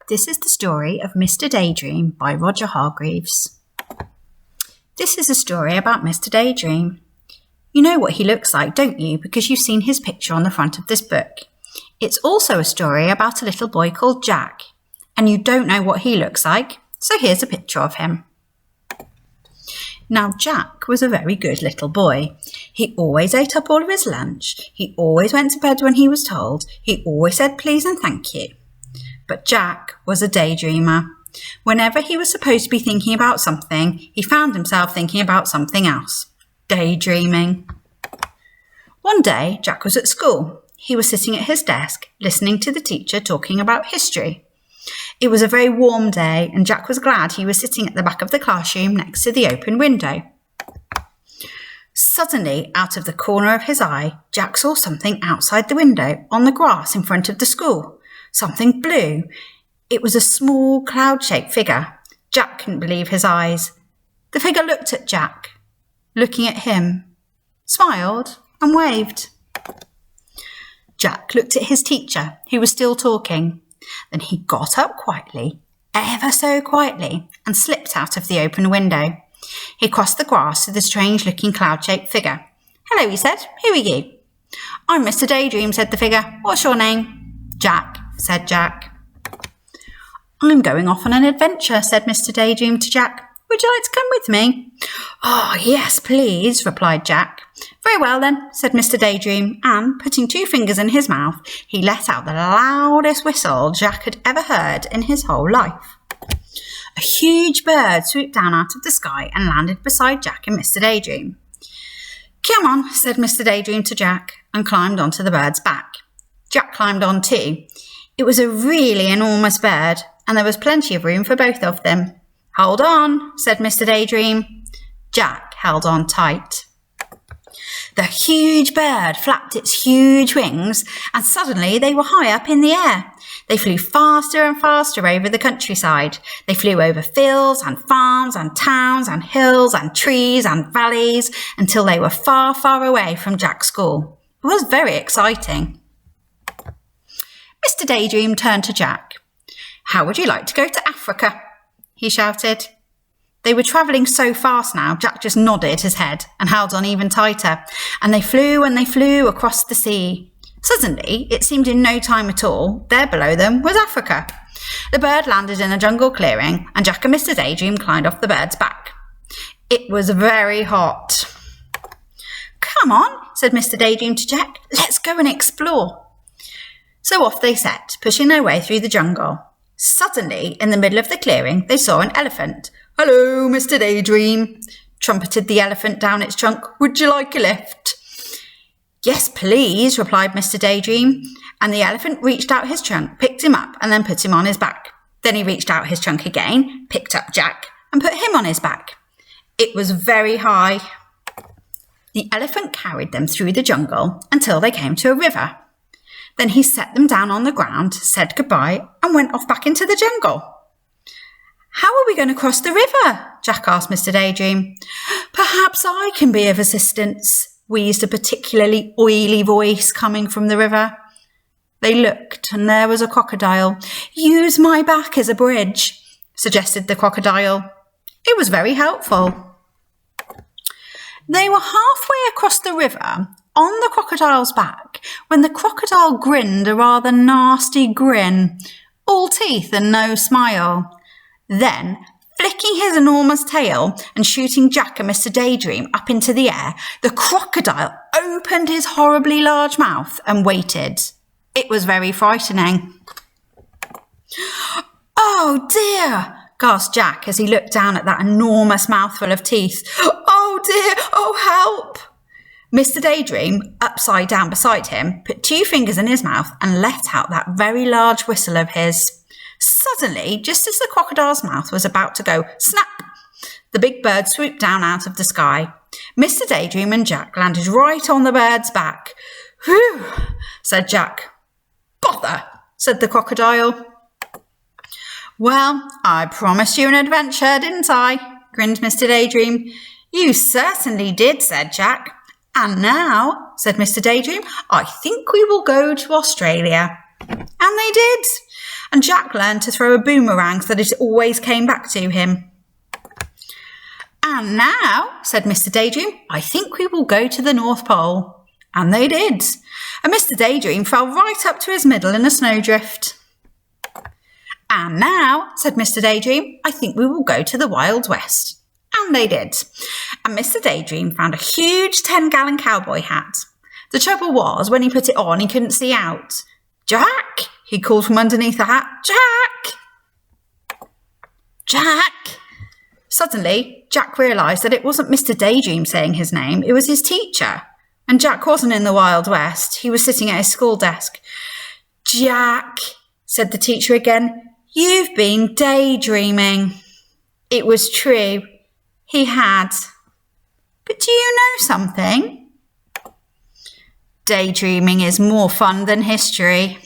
This is the story of Mr. Daydream by Roger Hargreaves. This is a story about Mr. Daydream. You know what he looks like, don't you? Because you've seen his picture on the front of this book. It's also a story about a little boy called Jack. And you don't know what he looks like, so here's a picture of him. Now, Jack was a very good little boy. He always ate up all of his lunch. He always went to bed when he was told. He always said please and thank you. But Jack was a daydreamer. Whenever he was supposed to be thinking about something, he found himself thinking about something else. Daydreaming. One day, Jack was at school. He was sitting at his desk, listening to the teacher talking about history. It was a very warm day, and Jack was glad he was sitting at the back of the classroom next to the open window. Suddenly, out of the corner of his eye, Jack saw something outside the window on the grass in front of the school. Something blue. It was a small cloud-shaped figure. Jack couldn't believe his eyes. The figure looked at Jack, looking at him, smiled and waved. Jack looked at his teacher, who was still talking. Then he got up quietly, ever so quietly, and slipped out of the open window. He crossed the grass to the strange-looking cloud-shaped figure. "Hello," he said. "Who are you?" "I'm Mr. Daydream," said the figure. "What's your name?" "Jack," said Jack. "I'm going off on an adventure," said Mr. Daydream to Jack. "Would you like to come with me?" "Oh, yes, please," replied Jack. "Very well, then," said Mr. Daydream, and, putting 2 fingers in his mouth, he let out the loudest whistle Jack had ever heard in his whole life. A huge bird swooped down out of the sky and landed beside Jack and Mr. Daydream. "Come on," said Mr. Daydream to Jack, and climbed onto the bird's back. Jack climbed on too. It was a really enormous bird, and there was plenty of room for both of them. "Hold on," said Mr. Daydream. Jack held on tight. The huge bird flapped its huge wings, and suddenly they were high up in the air. They flew faster and faster over the countryside. They flew over fields and farms and towns and hills and trees and valleys until they were far, far away from Jack's school. It was very exciting. Mr. Daydream turned to Jack. "How would you like to go to Africa?" he shouted. They were travelling so fast now, Jack just nodded his head and held on even tighter, and they flew across the sea. Suddenly, it seemed in no time at all, there below them was Africa. The bird landed in a jungle clearing, and Jack and Mr. Daydream climbed off the bird's back. It was very hot. "Come on," said Mr. Daydream to Jack. "Let's go and explore." So off they set, pushing their way through the jungle. Suddenly, in the middle of the clearing, they saw an elephant. "Hello, Mr. Daydream," trumpeted the elephant down its trunk. "Would you like a lift?" "Yes, please," replied Mr. Daydream, and the elephant reached out his trunk, picked him up, and then put him on his back. Then he reached out his trunk again, picked up Jack, and put him on his back. It was very high. The elephant carried them through the jungle until they came to a river. Then he set them down on the ground, said goodbye, and went off back into the jungle. "How are we going to cross the river?" Jack asked Mr. Daydream. "Perhaps I can be of assistance," wheezed a particularly oily voice coming from the river. They looked, and there was a crocodile. "Use my back as a bridge," suggested the crocodile. It was very helpful. They were halfway across the river, on the crocodile's back, when the crocodile grinned a rather nasty grin, all teeth and no smile. Then, flicking his enormous tail and shooting Jack and Mr. Daydream up into the air, the crocodile opened his horribly large mouth and waited. It was very frightening. "Oh dear," gasped Jack as he looked down at that enormous mouthful of teeth. "Oh dear, oh help." Mr. Daydream, upside down beside him, put 2 fingers in his mouth and let out that very large whistle of his. Suddenly, just as the crocodile's mouth was about to go snap, the big bird swooped down out of the sky. Mr. Daydream and Jack landed right on the bird's back. "Whew," said Jack. "Bother," said the crocodile. "Well, I promised you an adventure, didn't I?" grinned Mr. Daydream. "You certainly did," said Jack. "And now," said Mr. Daydream, "I think we will go to Australia." And they did. and Jack learned to throw a boomerang so that it always came back to him. "And now," said Mr. Daydream, "I think we will go to the North Pole." And they did. And Mr. Daydream fell right up to his middle in a snowdrift. "And now," said Mr. Daydream, "I think we will go to the Wild West." And they did. And Mr. Daydream found a huge 10-gallon cowboy hat. The trouble was, when he put it on, he couldn't see out. "Jack!" he called from underneath the hat. "Jack! Jack!" Suddenly, Jack realised that it wasn't Mr. Daydream saying his name, it was his teacher. And Jack wasn't in the Wild West. He was sitting at his school desk. "Jack," said the teacher again, "you've been daydreaming." It was true. He had. But do you know something? Daydreaming is more fun than history.